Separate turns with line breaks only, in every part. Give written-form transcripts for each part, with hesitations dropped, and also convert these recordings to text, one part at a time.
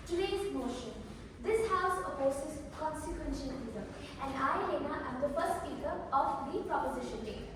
Today's motion. This House opposes consequentialism, and I, Leyna, am the first speaker of the proposition team.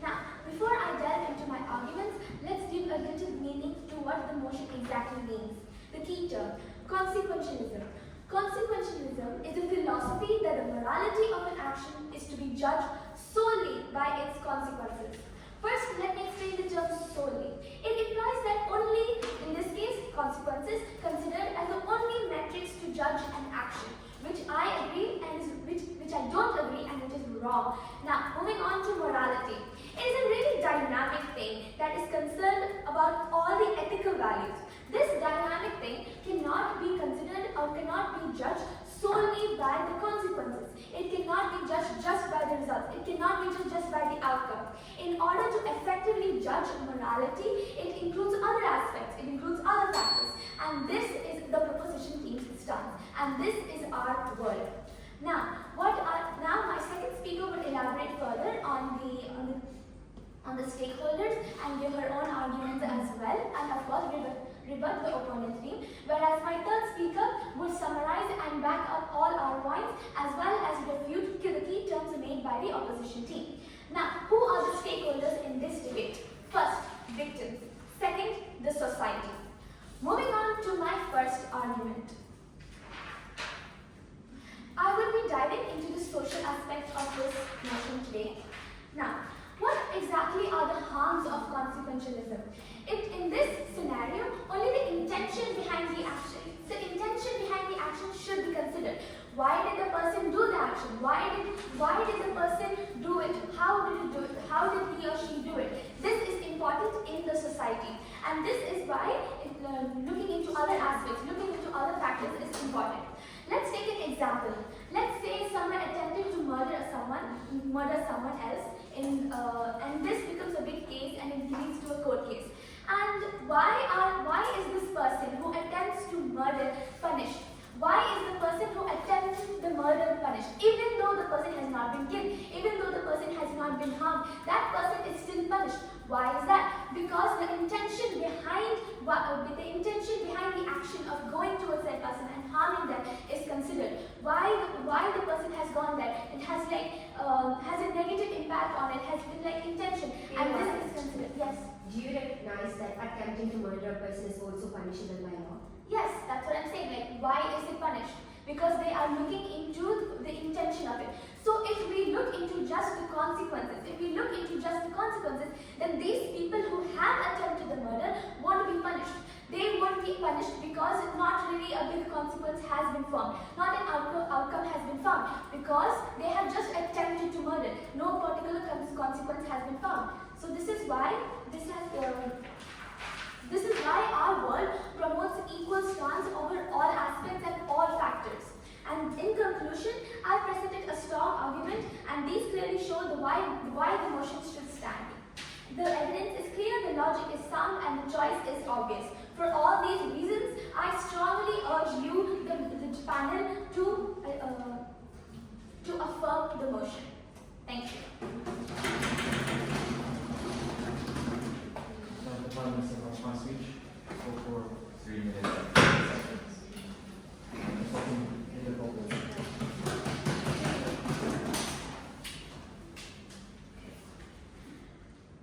Now, before I delve into my arguments, let's give a little meaning to what the motion exactly means. The key term, consequentialism. Consequentialism is a philosophy that the morality of an action is to be judged solely by its consequences. First, let me explain the term solely. It implies that only, in this case, consequences considered as the only metrics to judge an action, which I agree and which I don't agree and which is wrong. Now, moving on to morality. It is a really dynamic thing that is concerned about all the ethical values. This dynamic thing cannot be considered or cannot be judged solely by the consequences. It cannot be judged just by the results. It cannot be judged just by the outcome. In order to effectively judge morality, it includes other aspects. It includes other factors. And this is the proposition team's stance. And this is our word. Now, my second speaker will elaborate further on the stakeholders and give her own arguments as well, and of course rebut the opponent team, whereas my third speaker would summarize and back up all our points as well as refute the key terms made by the opposition team. Now, who are the stakeholders in this debate? First, victims. Second, the society. Moving on to my first argument. I will be diving into the social aspect of this motion today. Now, what exactly are the harms of consequentialism? In this scenario, only the intention behind the action. The intention behind the action should be considered. Why did the person do the action? Why did the person do it? How did he do it? How did he or she do it? This is important in the society. And this is why looking into other aspects, looking into other factors is important. Let's take an example. Let's say someone attempted to murder someone else, and this becomes a big case and it leads to a court case. And why is this person who attempts to murder punished? Why is the person who attempts the murder punished? Even though the person has not been killed, even though the person has not been harmed, that person is still punished. Why is that? Because the intention behind the action of going towards that person and harming them is considered. Why the person has gone there? It has has a negative impact on it. Has been intention, and this is considered. Yes.
Do you recognize that attempting to murder a person is also punishable by law?
Yes, that's what I'm saying. Why is it punished? Because they are looking into the intention of it. So if we look into just the consequences, then these people who have attempted the murder won't be punished. They won't be punished because not really a big consequence has been found. Not an outcome has been found because they have just attempted to murder. No particular consequence has been found. So this is why our world promotes equal stance over all aspects and all factors. And in conclusion, I presented a strong argument, and these clearly show why the motion should stand. The evidence is clear, the logic is sound, and the choice is obvious. For all these reasons, I strongly urge you, the panel, to affirm the motion. Thank you.
My speech for 3 minutes and 30 seconds.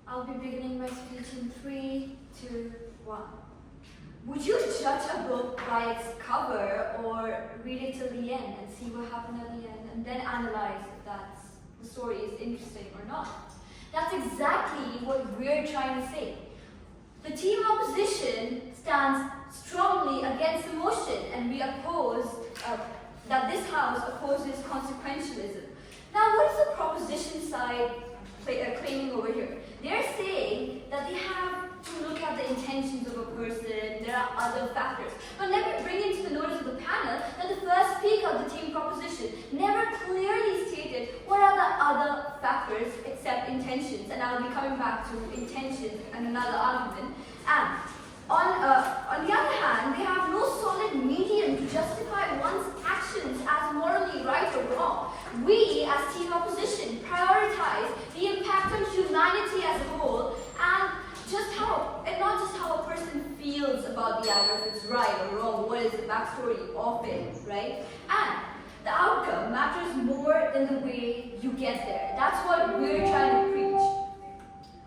I'll be beginning my speech in 3, 2, 1. Would you judge a book by its cover or read it till the end and see what happened at the end and then analyze if the story is interesting or not? That's exactly what we're trying to say. The team opposition stands strongly against the motion, and we oppose that this House opposes consequentialism. Now, what is the proposition side claiming over here? They're saying that they have to look at the intentions of a person, there are other factors. But let me bring into the notice of the panel that the first speaker of the team proposition never clearly stated what are the other factors except intentions. And I'll be coming back to intentions and another argument. And on the other hand, they have no solid medium to justify one's actions as morally right or wrong. We, as team opposition, prioritize the impact on humanity as a whole and not just how a person feels about the matter, if it's right or wrong, what is the background. backstory of it, right? And the outcome matters more than the way you get there. That's what we're trying to preach.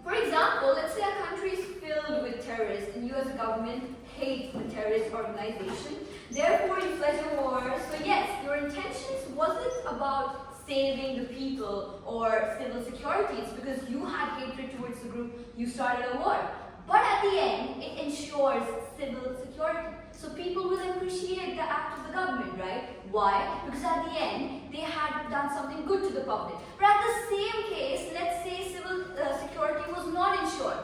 For example, let's say a country is filled with terrorists and you as a government hate the terrorist organization. Therefore, you fled a war. So yes, your intentions wasn't about saving the people or civil security. It's because you had hatred towards the group, you started a war. But at the end, it ensures civil security. So people will appreciate the act of the government, right? Why? Because at the end, they had done something good to the public. But at the same case, let's say civil security was not ensured.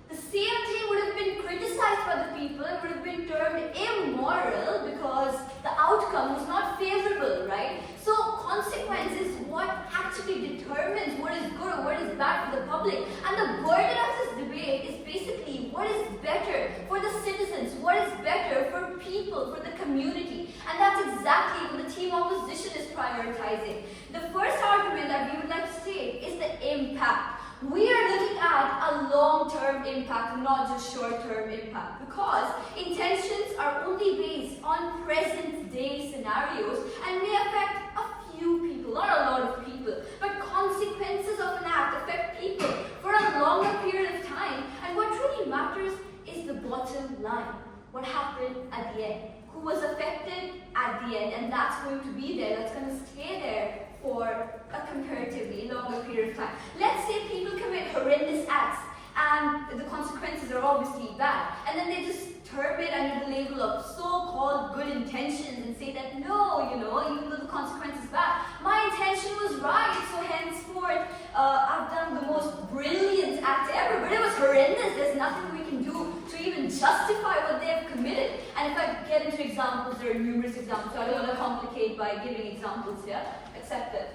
The same thing would have been criticized by the people, it would have been termed immoral because the outcome was not favorable, right? So consequence is what actually determines what is good or what is bad for the public. And the burden of this debate is basically what is better for the citizens, what is better for people, for the community. And that's exactly what the team opposition is prioritizing. The first argument that we would like to state is the impact. We are looking at a long-term impact, not just short-term impact, because intentions are only based on present-day scenarios and may affect a few people, not a lot of people, but consequences of an act affect people for a longer period of time, and what truly matters is the bottom line, what happened at the end, who was affected at the end, and that's going to be there, that's going to stay there for a comparatively longer period of time. Let's say people commit horrendous acts and the consequences are obviously bad, and then they just term it under the label of so-called good intentions and say that no, even though the consequence is bad, my intention was right, so henceforth I've done the most brilliant act ever, but it was horrendous. There's nothing we can do to even justify what they have committed. And if I get into examples, there are numerous examples, so I don't want to complicate by giving examples here. Accept it.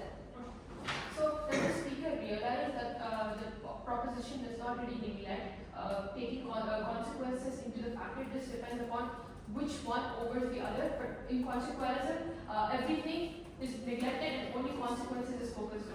So does the speaker realize that the proposition does not really neglect taking consequences into the fact? It just depends upon which one over the other. But in consequentialism, everything is neglected and only consequences is focused on.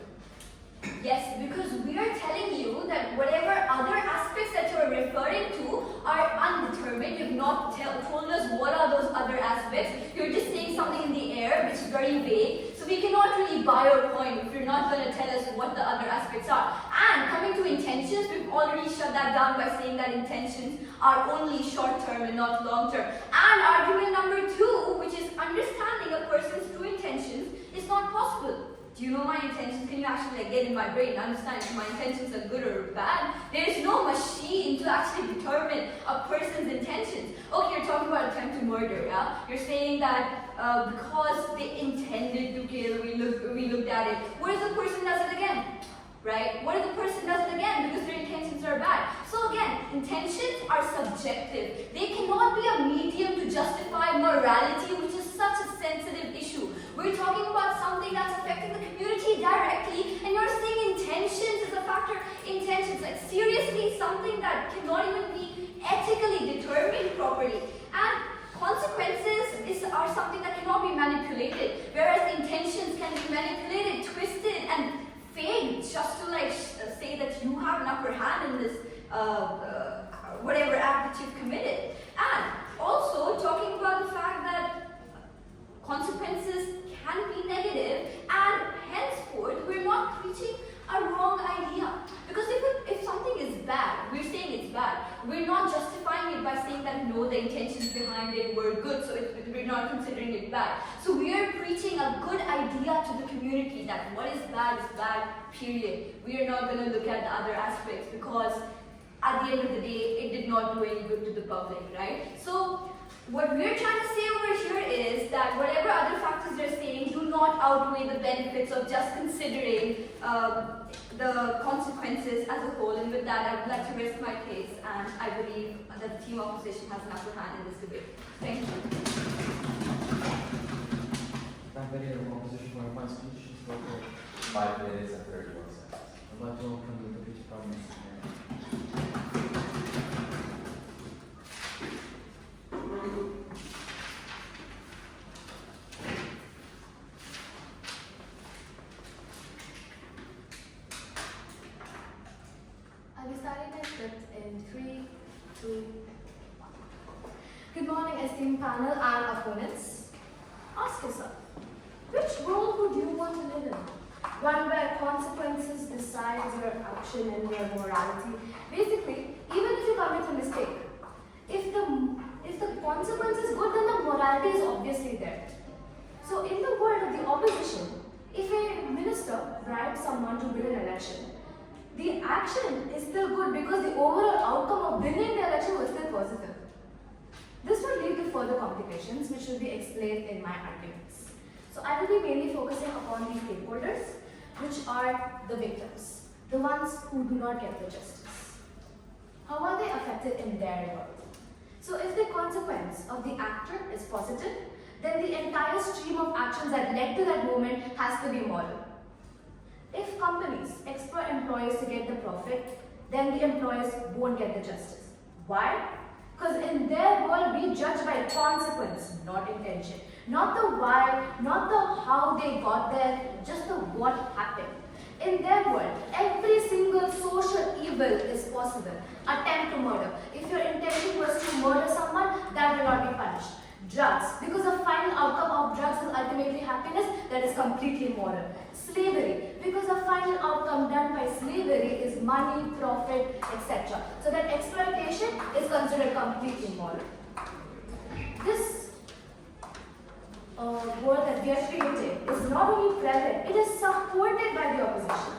Yes, because we are telling you that whatever other aspects that you are referring to are undetermined. You've not told us what are those other aspects. You're just saying something in the air which is very vague. So we cannot really buy your point if you're not going to tell us what the other aspects are. And coming to intentions, we've already shut that down by saying that intentions are only short-term and not long-term. And argument number 2, which is understanding a person's true intentions, is not possible. Do you know my intentions? Can you actually get in my brain and understand if my intentions are good or bad? There is no machine to actually determine a person's intentions. Okay, you're talking about attempt to murder, yeah? You're saying that because they intended to kill, we looked at it. What if the person does it again? Right? What if the person does it again because their intentions are bad? So again, intentions are subjective. They cannot be a medium to justify morality, which is such a sensitive issue. We're talking about something that's affecting the community directly, and you're saying intentions is a factor. Intentions, like seriously, something that cannot even be ethically determined properly. And consequences are something that cannot be manipulated, whereas intentions can be manipulated, twisted, and fake just to say that you have an upper hand in this whatever act that you've committed. And also talking about the fact that consequences can be negative, and henceforth we're not preaching a wrong idea. Because if something is bad, we're saying it's bad. We're not justifying it by saying that no, the intentions behind it were good, so we're not considering it bad. So we are preaching a good idea to the community that what is bad, period. We are not going to look at the other aspects because at the end of the day, it did not do any good to the public, right? So what we're trying to say over here is that whatever other factors they're saying do not outweigh the benefits of just considering the consequences as a whole. And with that, I would like to rest my case, and I believe that the team opposition has an upper hand in this debate. Thank you.
Thank you, opposition for your fine speech.
5 minutes and 31 seconds.
I'd like to welcome the deputy prime minister.
I'll be starting my script in 3, 2, 1. Good morning, esteemed panel and opponents. Ask yourself, which world would you want to live in? One where consequences decides your action and your morality. Basically, even if you commit a mistake, if the consequence is good, then the morality is obviously there. So in the world of the opposition, if a minister bribes someone to win an election, the action is still good because the overall outcome of winning the election was still positive. This will lead to further complications, which will be explained in my arguments. So I will be mainly focusing upon the stakeholders, which are the victims, the ones who do not get the justice. How are they affected in their world? So if the consequence of the actor is positive, then the entire stream of actions that led to that moment has to be moral. If companies exploit employees to get the profit, then the employees won't get the justice. Why? Because in their world, we judge by consequence, not intention. Not the why, not the how they got there, just the what happened. In their world, every single social evil is possible. Attempt to murder. If your intention was to murder someone, that will not be punished. Drugs, because the final outcome of drugs is ultimately happiness, that is completely moral. Slavery, because the final outcome done by slavery is money, profit, etc. So that exploitation is considered completely moral. This world that we are creating is not only prevalent, it is supported by the opposition.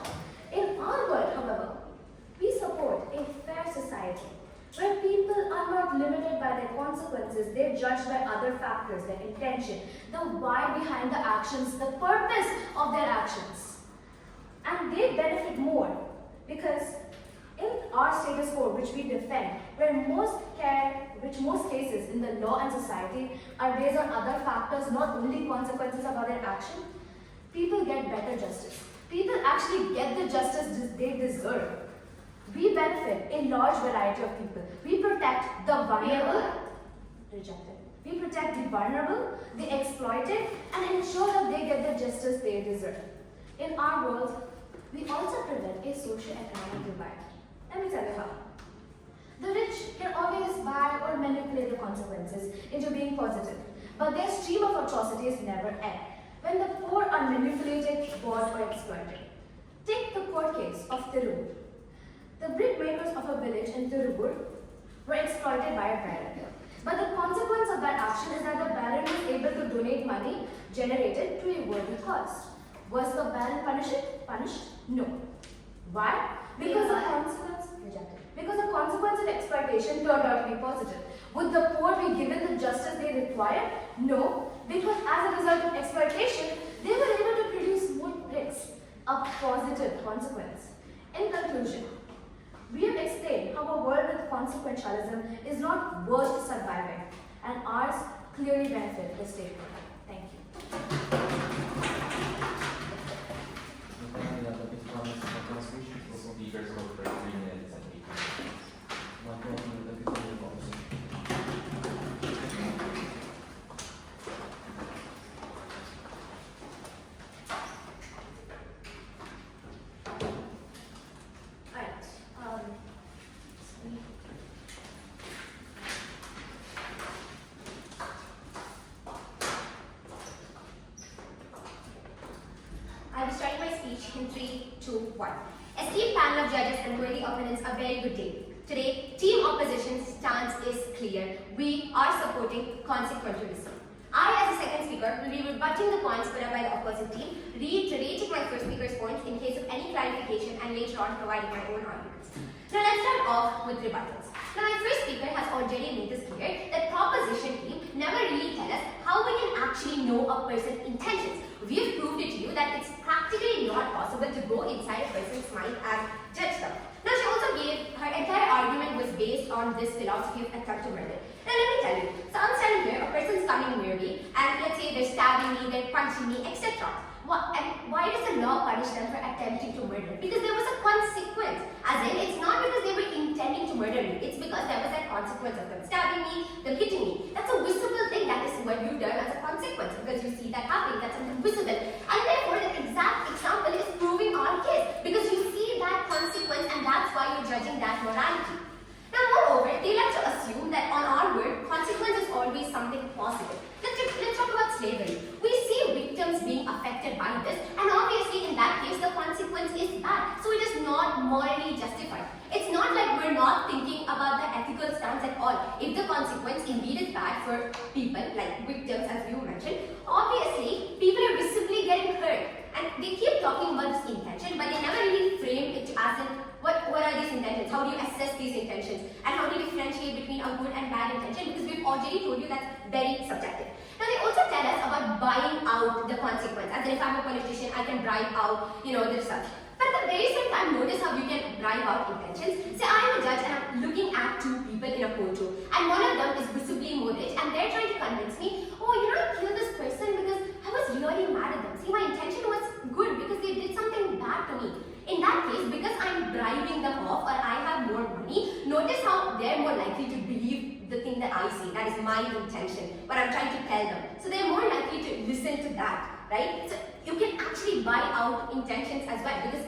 In our world, however, we support a fair society where people are not limited by their consequences, they're judged by other factors, their intention, the why behind the actions, the purpose of their actions. And they benefit more because in our status quo, which we defend, where most cases in the law and society are based on other factors, not only consequences of their action, people get better justice. People actually get the justice they deserve. We benefit a large variety of people. We protect the vulnerable, rejected. We protect the vulnerable, the exploited, and ensure that they get the justice they deserve. In our world, we also prevent a socio-economic divide. Let me tell you how. The rich can always buy or manipulate the consequences into being positive, but their stream of atrocities never end. When the poor are manipulated, bought, or exploited. Take the court case of Tirupur. The brick makers of a village in Tirupur were exploited by a baron. But the consequence of that action is that the baron was able to donate money generated to a worthy cause. Was the baron punished? No. Why? Because the consequence of exploitation turned out to be positive. Would the poor be given the justice they required? No. Because as a result of exploitation, they were able to produce more bricks. A positive consequence. In conclusion, we have explained how a world with consequentialism is not worth surviving, and ours clearly benefit the state. Thank you.
Speakers go for 3 minutes and 8
I will start my speech in 3, 2, 1. Esteemed panel of judges and worthy opponents, a very good day. Today, Team Opposition's stance is clear. We are supporting consequentialism. I, as a second speaker, will be rebutting the points put up by the opposing team, reiterating my first speaker's points in case of any clarification, and later on providing my own arguments. Now let's start off with rebuttals. Now my first speaker has already made this clear that proposition team never really tell us how we can actually know a person's intentions. We have proved it to you that it's practically not possible to go inside a person's mind and judge them. Now she also gave, her entire argument was based on this philosophy of attempt to murder. Now let me tell you, so I'm standing here, a person's coming near me, and let's say they're stabbing me, they're punching me, etc. Why does the law punish them for attempting to murder? Because there was a consequence. As in, it's not because they were intending to murder me, it's because there was a consequence of them stabbing me, them hitting me. That's a visible thing, that is what you've done as a consequence, because you see that happening, that's something visible. And therefore, the exact example is proving our case, because you see that consequence, and that's why you're judging that morality. Now, moreover, they like to assume that on our word, consequence is for people, like victims as you mentioned, obviously people are visibly getting hurt. And they keep talking about this intention, but they never really frame it as in what are these intentions, how do you assess these intentions, and how do you differentiate between a good and bad intention, because we've already told you that's very subjective. Now they also tell us about buying out the consequence, as in if I'm a politician, I can bribe out, the research. But at the very same time, notice how you can bribe out intentions. Say I'm a judge and I'm looking at two people in a courtroom, and one of them is visibly mortgaged, and they're trying to convince me, oh, I killed this person because I was really mad at them. See, my intention was good because they did something bad to me. In that case, because I'm bribing them off or I have more money, notice how they're more likely to believe the thing that I say, that is my intention, what I'm trying to tell them. So they're more likely to listen to that, right? So you can actually buy out intentions as well, because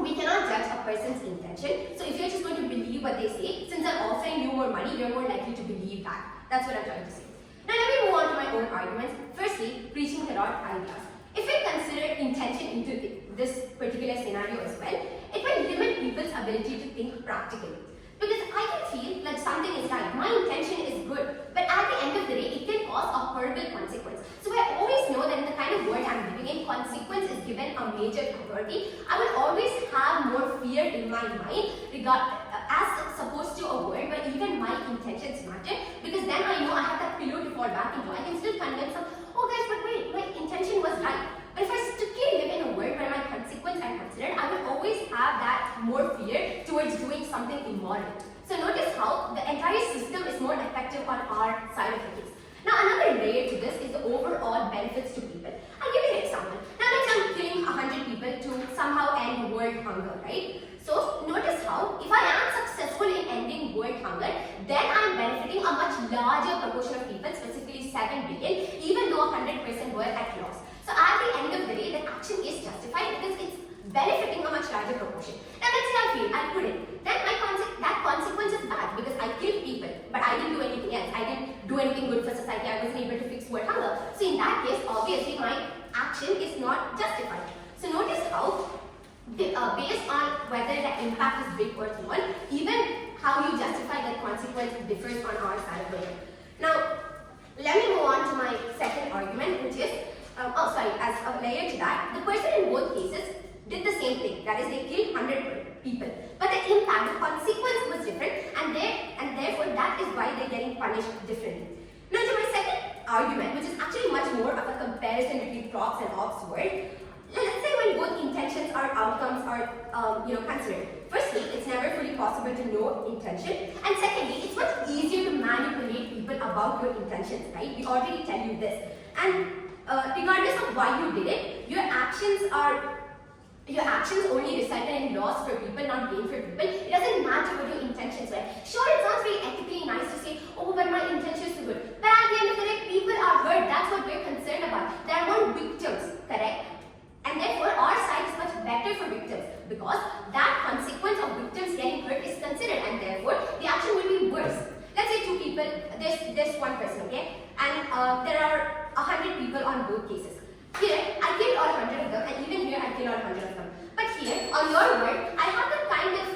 we cannot judge a person's intention. So if you're just going to believe what they say, since they're offering you more money, you're more likely to believe that. That's what I'm trying to say. Now let me move on to my own arguments. Firstly, preaching the wrong ideas. If we consider intention into this particular scenario as well, it will limit people's ability to think practically. Because I can feel that something is right, my intention is good, but at the end of the day, it can cause a horrible consequence. So I always know that in the kind of world I'm living in, consequence is given a major priority. I will always have more fear in my mind as opposed to a world where even my intentions matter, because then I know I have that pillow to fall back into. I can still convince them, oh guys, but wait, my intention was right. But if I strictly live in a world where my consequence are considered, I will always have that more fear towards doing something immoral. So notice how the entire system is more effective on our side of the case. Now another layer to this is the overall benefits to people. I'll give you an example. Now let's say I'm killing 100 people to somehow end world hunger, right? So notice how if I am successful in ending world hunger, then I am benefiting a much larger proportion of people, specifically 7 billion, even though 100% were at loss. So at the end of the day, the action is justified because it's benefiting a much larger proportion. Now let's say I fail, I couldn't. Then that consequence is bad because I killed people, but I didn't do anything else. I didn't do anything good for society. I wasn't able to fix world hunger. So in that case, obviously my action is not justified. So notice how, based on whether the impact is big or small, even how you justify that consequence differs on our side of the world. Now, let me move on to my second argument, which is as a layer to that, the person in both cases did the same thing. That is, they killed 100 people. But the impact, the consequence was different, and therefore that is why they're getting punished differently. Now to my second argument, which is actually much more of a comparison between props and ops world. Let's say when both intentions or outcomes are considered. Firstly, it's never fully possible to know intention, and secondly, it's much easier to manipulate people about your intentions, right? We already tell you this. And regardless of why you did it, your actions only resulted in loss for people, not gain for people. It doesn't matter what your intentions were. Sure, it sounds very ethically nice to say, oh, but my intentions are good. But at the end of the day, people are hurt. That's what we're concerned about. There are more victims, correct? And therefore, our side is much better for victims because that consequence of victims getting hurt is considered, and therefore the action will be worse. Let's say 2 people, there's one person, okay? And there are 100 people on both cases. Here, I killed all 100 of them, and even here, I killed all 100 of them. But here, on your word, I have the kind of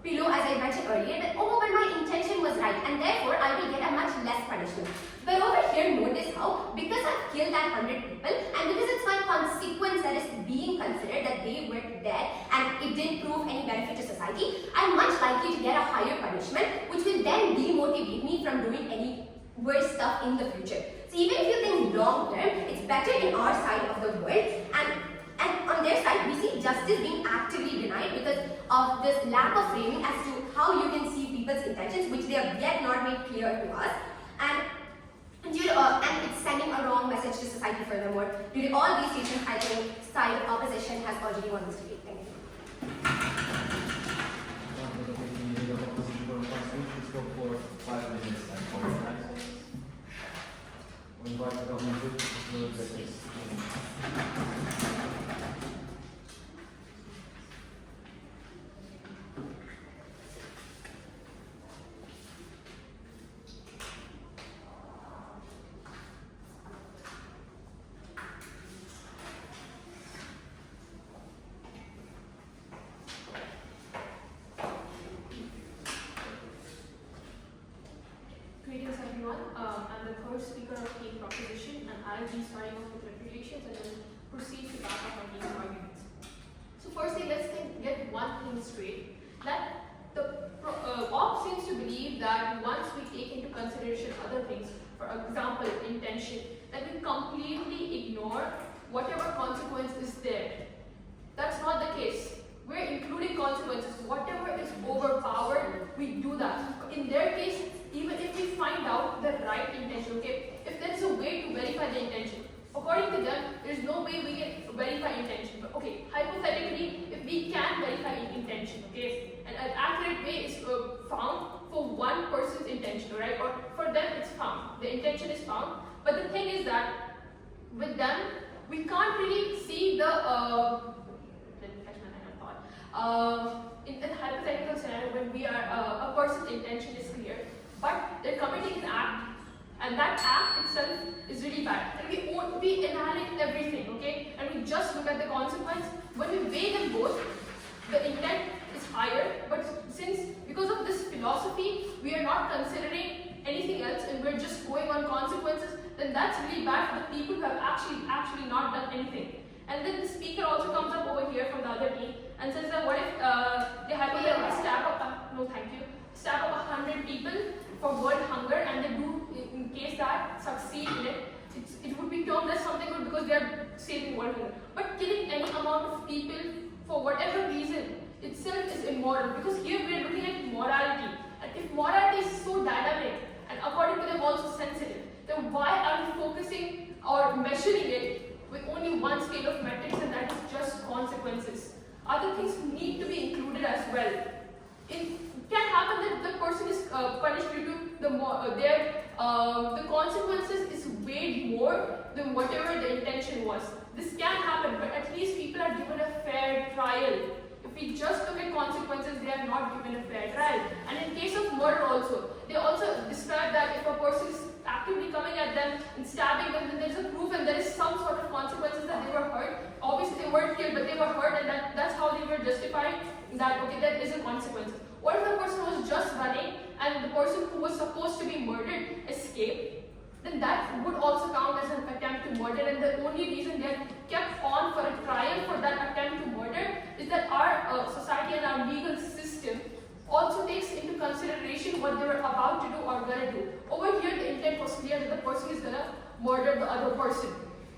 pillow, as I mentioned earlier, that, oh, but my intention was right, and therefore, I will get a much less punishment. But over here, notice how, because I've killed that 100 people, and because it's my consequence that is being considered, that they were dead, and it didn't prove any benefit to society, I'm much likely to get a higher punishment, which will then demotivate me from doing any worse stuff in the future. So even if you think long term, it's better in our side of the world, and on their side, we see justice being actively denied because of this lack of framing as to how you can see people's intentions, which they have yet not made clear to us, and it's sending a wrong message to society furthermore. Due to all these reasons, I think side opposition has already won this debate. Thank you.
For 5 minutes and 40 seconds. We invite the government to executive.
for example, intention, that we completely ignore whatever consequence is there. That's not the case. We're including consequences. Whatever is overpowered, we do that. In their case, even if we find out the right intention, okay, if there's a way to verify the intention, according to them, there's no way we can verify intention. But okay, hypothetically, if we can verify intention, okay, and an accurate way is found for one person's intention, right? Or for them, it's found. The intention is found. But the thing is that with them, we can't really see the. Let me catch my line of thought. In a hypothetical scenario, when we are a person's intention is clear, but they're committing an act. And that act itself is really bad. And we annihilate everything, okay? And we just look at the consequence. When we weigh them both, the intent is higher. But because of this philosophy, we are not considering anything else and we're just going on consequences, then that's really bad for the people who have actually not done anything. And then the speaker also comes up over here from the other team and says that what if they hypothetically stab up 100 people for world hunger, and they do, in case that succeed in it, it would be termed as something good because they are saving world hunger. But killing any amount of people for whatever reason itself is immoral, because here we are looking at morality. And if morality is so dynamic and according to them also sensitive, then why are we focusing or measuring it with only one scale of metrics, and that is just consequences? Other things need to be included as well. It can happen that the person is punished due to the consequences is weighed more than whatever the intention was. This can happen, but at least people are given a fair trial. If we just look at consequences, they are not given a fair trial. And in case of murder also, they also describe that if a person is actively coming at them and stabbing them, then there is a proof and there is some sort of consequences that they were hurt. Obviously they weren't killed, but they were hurt, and that's how they were justifying that, okay, there is a consequence. What if the person was just running and the person who was supposed to be murdered escaped? Then that would also count as an attempt to murder, and the only reason they are kept on for a trial for that attempt to murder is that our society and our legal system also takes into consideration what they were about to do or gonna do. Over here, the intent was clear that the person is gonna murder the other person,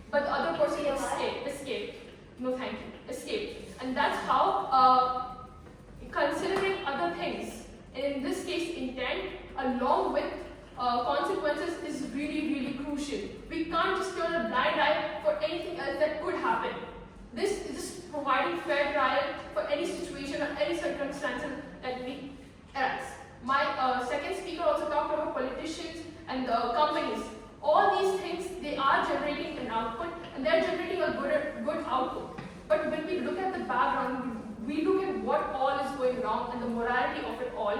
but the other person escaped. No, thank you. Escaped, and that's how. Considering other things, and in this case intent, along with consequences is really, really crucial. We can't just turn a blind eye for anything else that could happen. This is just providing fair trial for any situation or any circumstances that we arise. My second speaker also talked about politicians and companies. All these things, they are generating an output and they are generating a good output. But when we look at the background, we look at what all is going wrong and the morality of it all,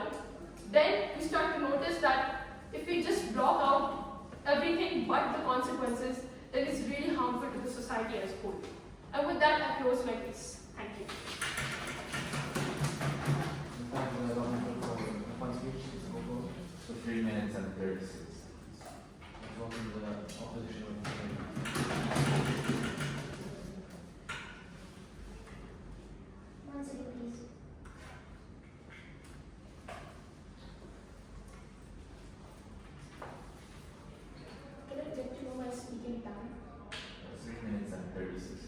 then we start to notice that if we just block out everything but the consequences, then it's really harmful to the society as a whole. And with that, I close my piece. Thank you.
So 3 minutes and 36.
Welcome to the opposition.
One second, please. Can I get to know my speaking time?
3 minutes and 36 seconds.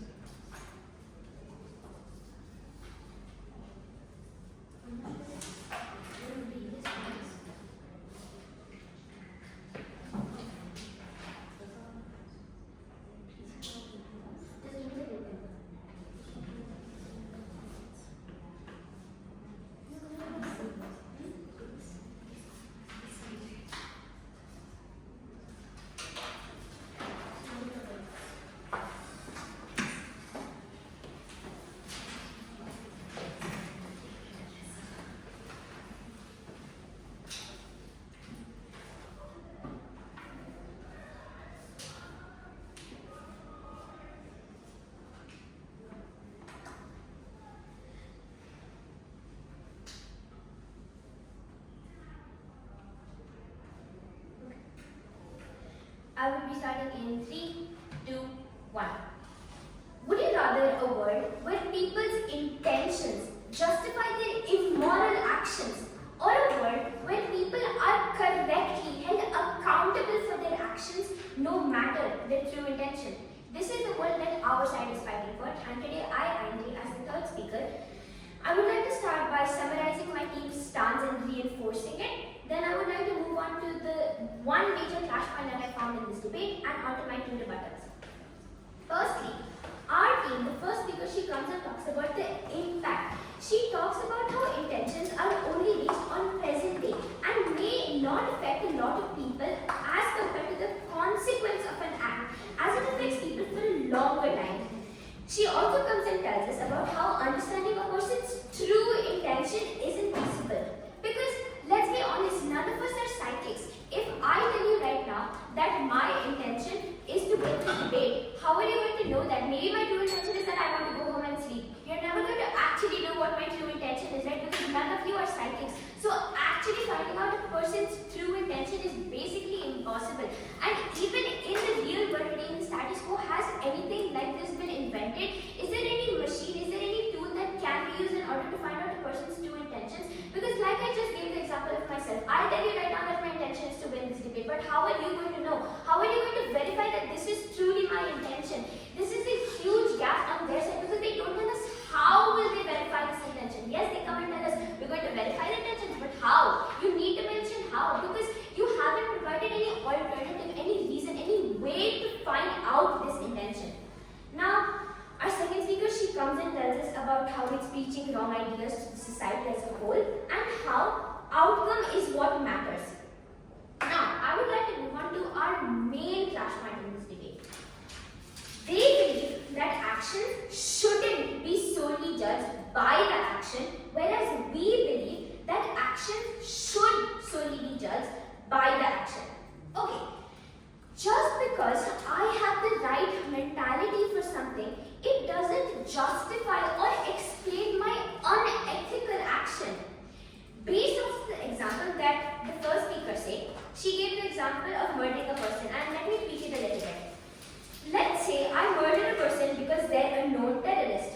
I will be starting in 3, 2, 1. Would you rather a world where people's intentions justify their immoral actions, or a world where people are correctly held accountable for their actions? the world that our side is fighting for. And today I, Aendri, as the third speaker, I would like to start by summarizing my team's stance and reinforcing it. Then I would like to move on to the one major clash point that I found in this debate and onto my two rebuttals. Firstly, our team, the first speaker, she comes and talks about the impact. She talks about how intentions are only based on present day and may not affect a lot of people as compared to the consequence of an act as it affects people for a longer time. She also comes and tells us about how understanding a person's true intention isn't possible. Because let's be honest, none of us are psychics. If I tell you right now that my intention is to win the debate, how are you going to know that? Maybe my true intention is that I want to go home and sleep. You're never going to actually know what my true intention is, right? Because none of you are psychics. So actually finding out a person's true intention is basically impossible. And even in the real world today, in the status quo, has anything like this been invented? Is there any machine, is there any tool that can be used in order to find out a person's true intentions? Because like I just gave the example of myself, I tell you right now that my intention is to win this debate, but how are you going to know? How are you going to verify that this is truly my intention? This is a huge gap on their side because they don't tell us how will they verify this intention. Yes, they come and tell us we're going to verify the intentions, but how? You need to mention how, because you haven't provided any alternative, any reason, any way to find out this intention. Now, our second speaker, she comes and tells us about how it's preaching wrong ideas to the society as a whole and how outcome is what matters. Now, I would like to move on to our main clash point in this debate. They believe that action shouldn't be solely judged by the action, whereas we believe that action should solely be judged by the action. Okay, just because I have the right mentality for something, it doesn't justify or explain my unethical action. Based on the example that the first speaker said, she gave the example of murdering a person, and let me tweak it a little bit. Let's say I murder a person because they're a known terrorist.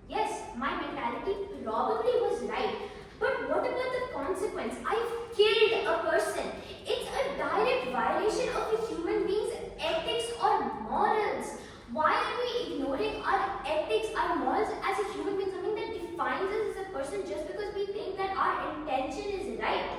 Yes, my mentality probably was right. But what about the consequence? I've killed a person. It's a direct violation of a human being's ethics or morals. Why are we ignoring our ethics, our morals as a human being, something that defines us as a person just because we think that our intention is right?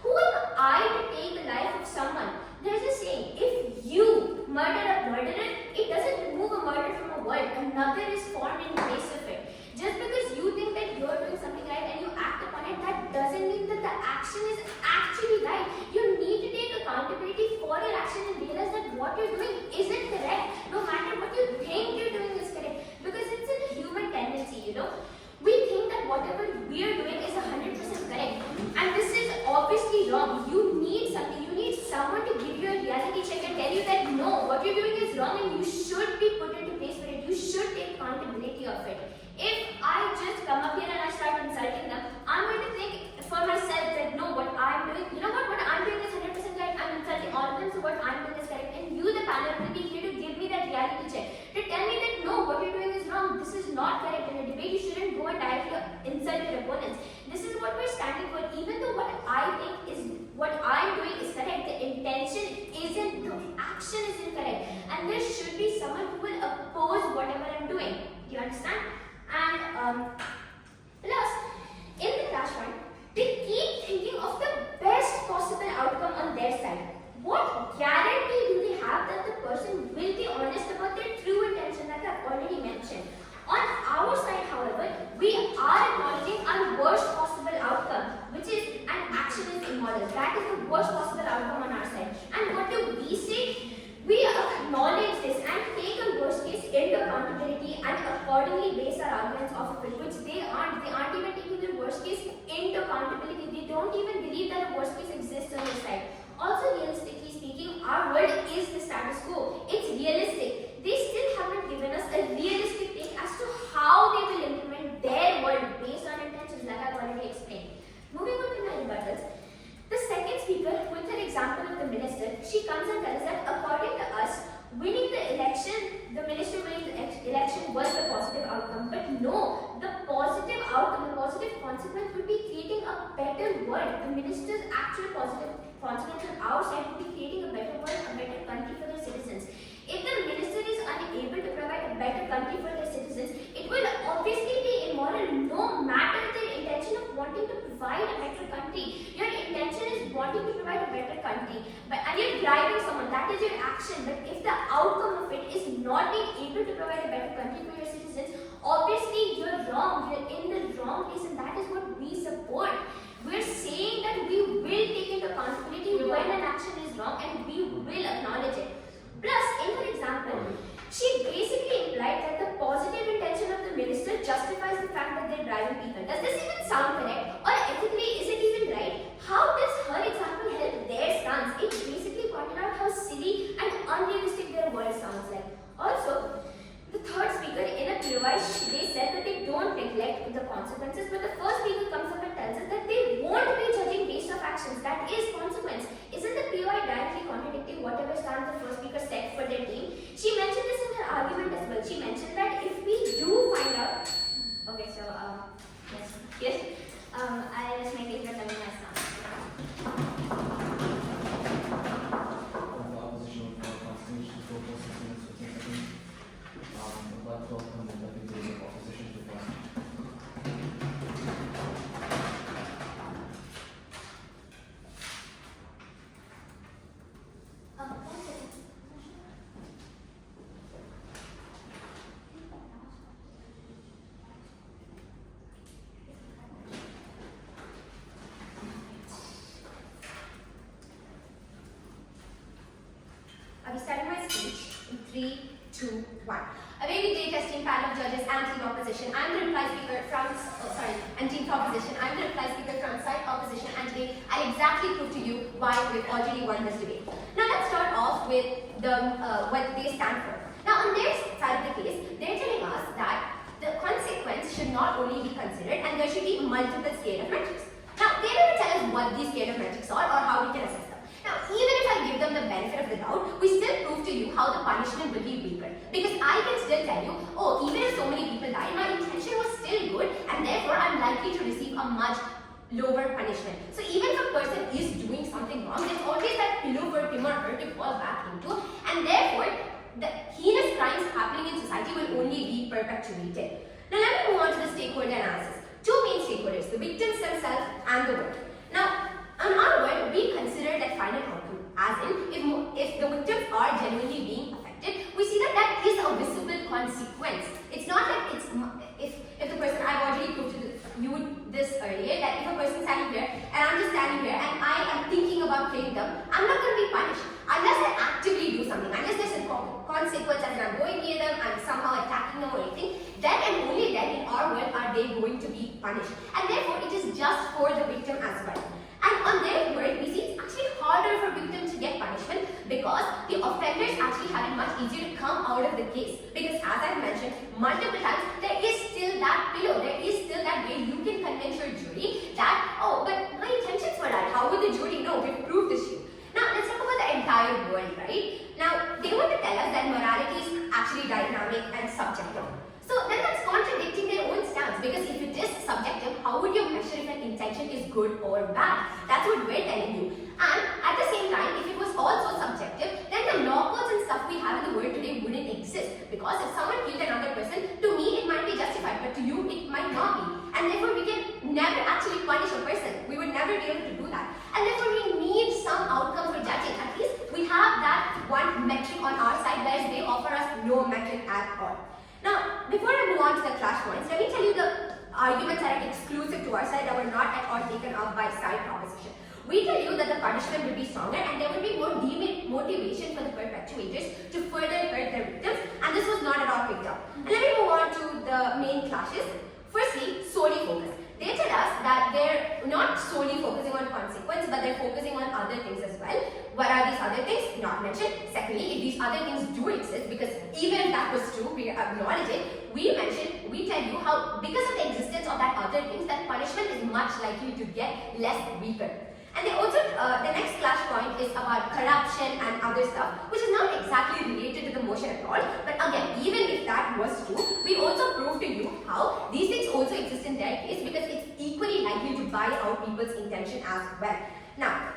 Who am I to take the life of someone? There's a saying, if you murder a murderer, it doesn't remove a murder from a world. Another is formed in place of it. Just because you think that you're doing something right and you act upon it, that doesn't mean that the action is actually right. You need to take accountability for your action and realize that what you're doing isn't correct, no matter what you think you're doing is correct. Because it's a human tendency, you know. We think that whatever we are doing is 100% correct. And this is obviously wrong. You need something. You need someone to give you a reality check and tell you that no, what you're doing is wrong and you should be put into place for it. You should take accountability of it. If I just come up here and I start insulting them, I'm going to think for myself that no, what I'm doing, you know what I'm doing is 100% correct. I'm insulting all of them, so what I'm doing is correct. And you, the panel, will be here to give me that reality check. To tell me that no, what you're doing is wrong. This is not correct. In a debate, you shouldn't go and directly insult your opponents. This is what we're standing for. Even though what I think is what I'm doing is correct, the intention isn't, the action isn't correct. And there should be someone who will oppose whatever I'm doing. Do you understand? And plus, in the clash point, they keep thinking of the best possible outcome on their side. What guarantee do they have that the person will be honest about their true intention, that I've already mentioned? On our side, however, we are acknowledging our worst possible outcome, which is an action is immoral. That is the worst possible outcome on our side. And what do we say? We acknowledge this and take a worst case into accountability and accordingly base our arguments off of it, which they aren't. They aren't even taking the worst case into accountability. They don't even believe that a worst case exists on their side. Also, realistically speaking, our world is the status quo. It's realistic. They still haven't given us a realistic take as to how they will implement their world based on intentions that I've already explained. Moving on to my rebuttals, the second speaker, with her example of the minister, she comes and tells us that according to us, winning the election, the minister winning the election was the positive outcome. But no, the positive outcome, the positive consequence would be creating a better world. The minister's actual positive consequence on our side would be creating a better world, a better country for their citizens. If the minister is unable to provide a country, and you're bribing someone, that is your action. But if the outcome of it is not being able to provide a better country for your citizens, obviously you're wrong, you're in the wrong place, and that is what we support. We're saying that we will take into accountability when an action is wrong, and we will acknowledge it. Plus, in her example, she basically implied that the positive intention of the minister justifies the fact that they're driving people. Does this even sound correct? Or ethically, is it even right? How does her example help their stance? It basically pointed out how silly and unrealistic their world sounds like. Also, the third speaker in a POI, they said that they don't neglect the consequences, but the first speaker comes up and tells us that they won't be judging based off actions. That is consequence. Isn't the POI directly contradicting whatever stance the first speaker set for their team? She mentioned this in her argument as well. She mentioned that if we do find out, okay, so I'll just make it return my stance.
Opposition for constitution to 15 seconds. I'd like to welcome the deputy of opposition to the
I'll be starting my speech in 3, 2, 1. A very good day, testing panel of judges and team opposition. I'm the reply speaker from, and team opposition. I'm the reply speaker from side opposition, and today I'll exactly prove to you why we've already won this debate. Now let's start off with what they stand for. Now on their side of the case, they're telling us that the consequence should not only be considered, and there should be multiple scale of metrics. Now they never tell us what these scale of metrics are or how we can assess them. Now, even if I give them the benefit of the doubt, we still prove to you how the punishment will be weaker. Because I can still tell you, oh, even if so many people die, my intention was still good, and therefore I'm likely to receive a much lower punishment. So even if a person is doing something wrong, there's always that pillow for him or her to fall back into, and therefore the heinous crimes happening in society will only be perpetuated. Now let me move on to the stakeholder analysis. Two main stakeholders, the victims themselves and the world. Now, on our word, we consider that final outcome, as in, if the victims are genuinely being affected, we see that that is a visible consequence. It's not like it's, if the person, I've already proved to you this earlier, that if a person standing here, and I'm just standing here, and I am thinking about killing them, I'm not going to be punished, unless I actively do something, unless there's a consequence, as in I'm going near them, I'm somehow attacking them or anything, then and only then in our world are they going to be punished. And therefore, it is just for the victim as well. And on their word, we see it's actually harder for victims to get punishment because the offenders actually have it much easier to come out of the case. Because as I've mentioned multiple times, there is still that pillow, there is still that way you can convince your jury that, oh, but my intentions were right. How would the jury know? We've proved this to you. Now, let's talk about the entire world, right? Now, they want to tell us that morality is actually dynamic and subjective. So then that's contradicting their own stance, because if it is subjective, how would you measure if an intention is good or bad? That's what we're telling you. And at the same time, if it was also subjective, then the law codes and stuff we have in the world today wouldn't exist. Because if someone killed another person, to me it might be justified, but to you it might not be. And therefore we can never actually punish a person. We would never be able to do that. And therefore we need some outcome for judging. At least we have that one metric on our side, whereas they offer us no metric at all. Now, before I move on to the clash points, let me tell you the arguments that are exclusive to our side that were not at all taken up by side proposition. We tell you that the punishment will be stronger and there will be more motivation for the perpetrators to further hurt their victims, and this was not at all picked up. And let me move on to the main clashes. Firstly, solely focus. They tell us that they're not solely focusing on consequence, but they're focusing on other things as well. What are these other things? Not mentioned. Secondly, if these other things do exist, because even if that was true, we acknowledge it, we tell you how, because of the existence of that other things, that punishment is much likely to get less weaker. And they also, the next clash point is about corruption and other stuff, which is not exactly related to the motion at all. But again, even if that was true, we also prove to you how these things also exist in their case, because it's equally likely to buy out people's intention as well. Now,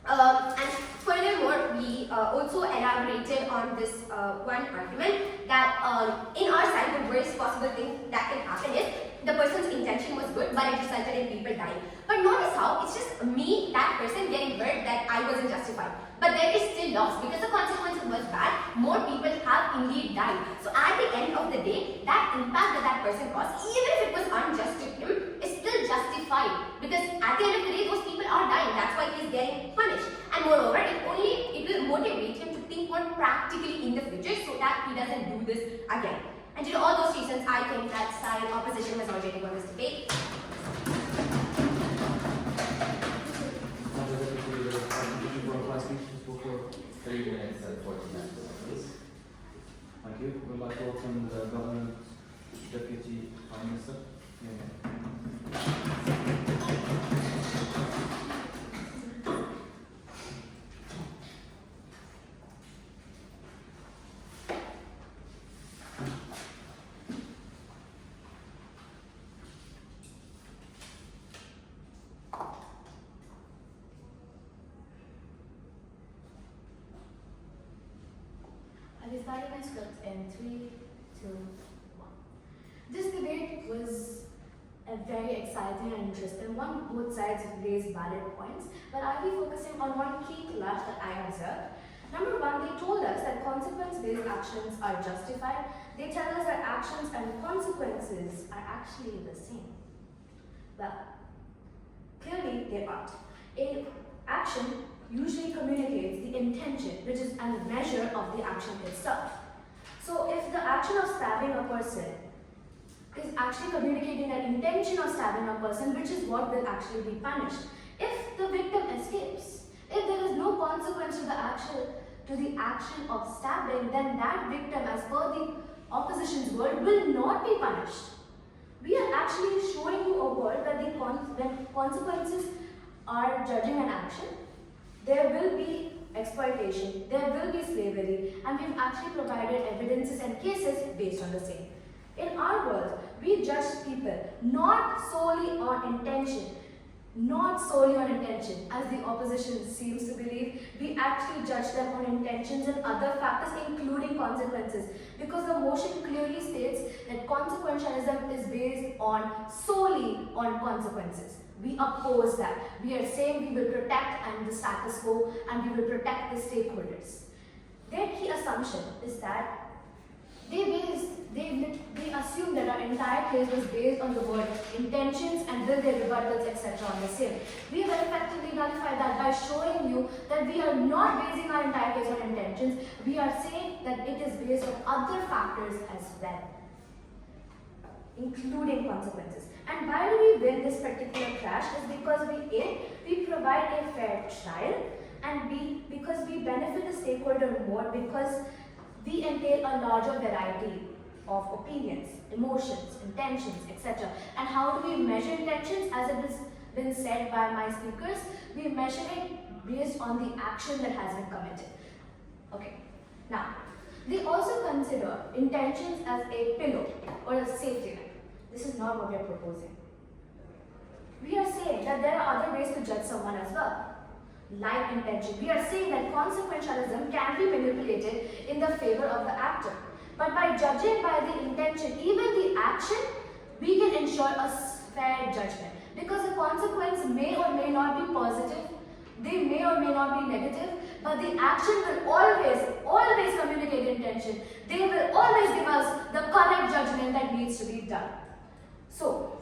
and furthermore, we also elaborated on this one argument that in our side, the worst possible thing that can happen is the person's intention was good, but it resulted in people dying. But notice how it's just me, that person, getting hurt that I wasn't justified. But there is still loss because the consequences was bad. More people have indeed died. So at the end of the day, that impact that person caused, even if it was unjust to him, is still justified. Because at the end of the day, those people are dying. That's why he is getting punished. And moreover, it will motivate him to think more practically in the future so that he doesn't do this again. And due to all those reasons, I think that side opposition has already won this debate.
For 3 minutes and 49 seconds.
Thank you. We'd like to welcome the Government Deputy Prime Minister.
I'll be starting my script in 3, 2, 1. This debate was a very exciting and interesting one. Both sides raised valid points, but I'll be focusing on one key clash that I observed. Number one, they told us that consequence-based actions are justified. They tell us that actions and consequences are actually the same. Well, clearly they aren't. An action usually communicates the intention, which is a measure of the action itself. So if the action of stabbing a person is actually communicating an intention of stabbing a person, which is what will actually be punished. If the victim escapes, if there is no consequence to the action of stabbing, then that victim, as per the opposition's word, will not be punished. We are actually showing you a world that when consequences are judging an action, there will be exploitation, there will be slavery, and we've actually provided evidences and cases based on the same. In our world, we judge people not solely on intention, as the opposition seems to believe. We actually judge them on intentions and other factors, including consequences, because the motion clearly states that consequentialism is based solely on consequences. We oppose that. We are saying we will protect the status quo and we will protect the stakeholders. Their key assumption is that they assume that our entire case was based on the word intentions and will their rebuttals, etc. on the same. We have effectively nullified that by showing you that we are not basing our entire case on intentions. We are saying that it is based on other factors as well, including consequences. And why do we win this particular clash is because we provide a fair trial, and B, because we benefit the stakeholder more, because we entail a larger variety of opinions, emotions, intentions, etc. And how do we measure intentions? As it has been said by my speakers, we measure it based on the action that has been committed. Okay. Now, they also consider intentions as a pillow or a safety net. This is not what we are proposing. We are saying that there are other ways to judge someone as well, like intention. We are saying that consequentialism can be manipulated in the favor of the actor. But by judging by the intention, even the action, we can ensure a fair judgment. Because the consequence may or may not be positive, they may or may not be negative, but the action will always communicate intention. They will always give us the correct judgment that needs to be done. So,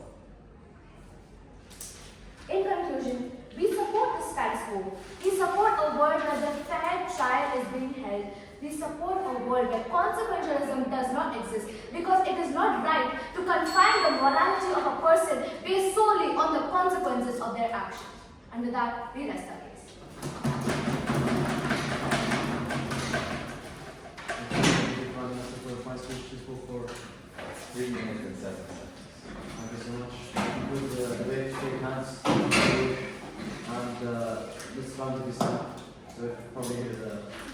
in conclusion, we support the status quo. We support a world where the fair trial is being held. We support a world where consequentialism does not exist, because it is not right to confine the morality of a person based solely on the consequences of their actions. And with that, we rest our case.
Prime Minister, for the final speech, please go for
3 minutes and 7 seconds.
Thank you so much. Conclude the debate, shake hands, and this round to be stopped. So we probably hear the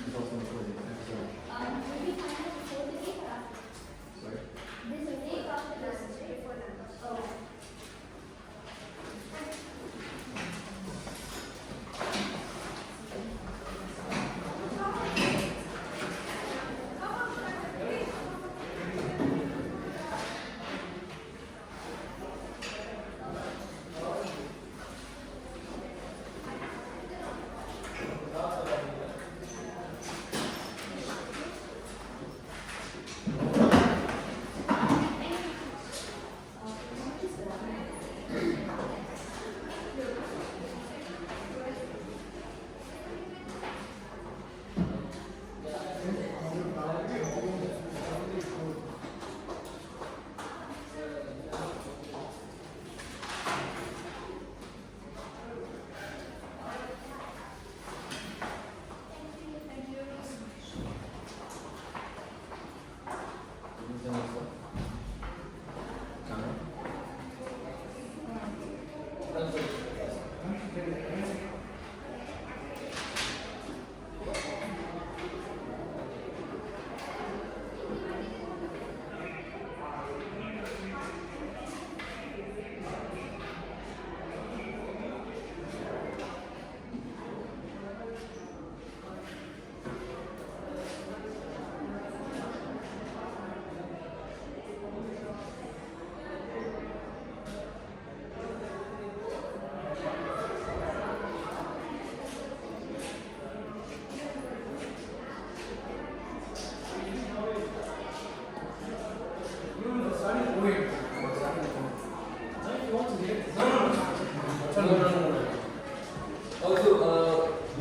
results on the podium. Thank you so much.
Will we find out before the date or after?
Sorry?
There's a date after this, before the Oh.
no,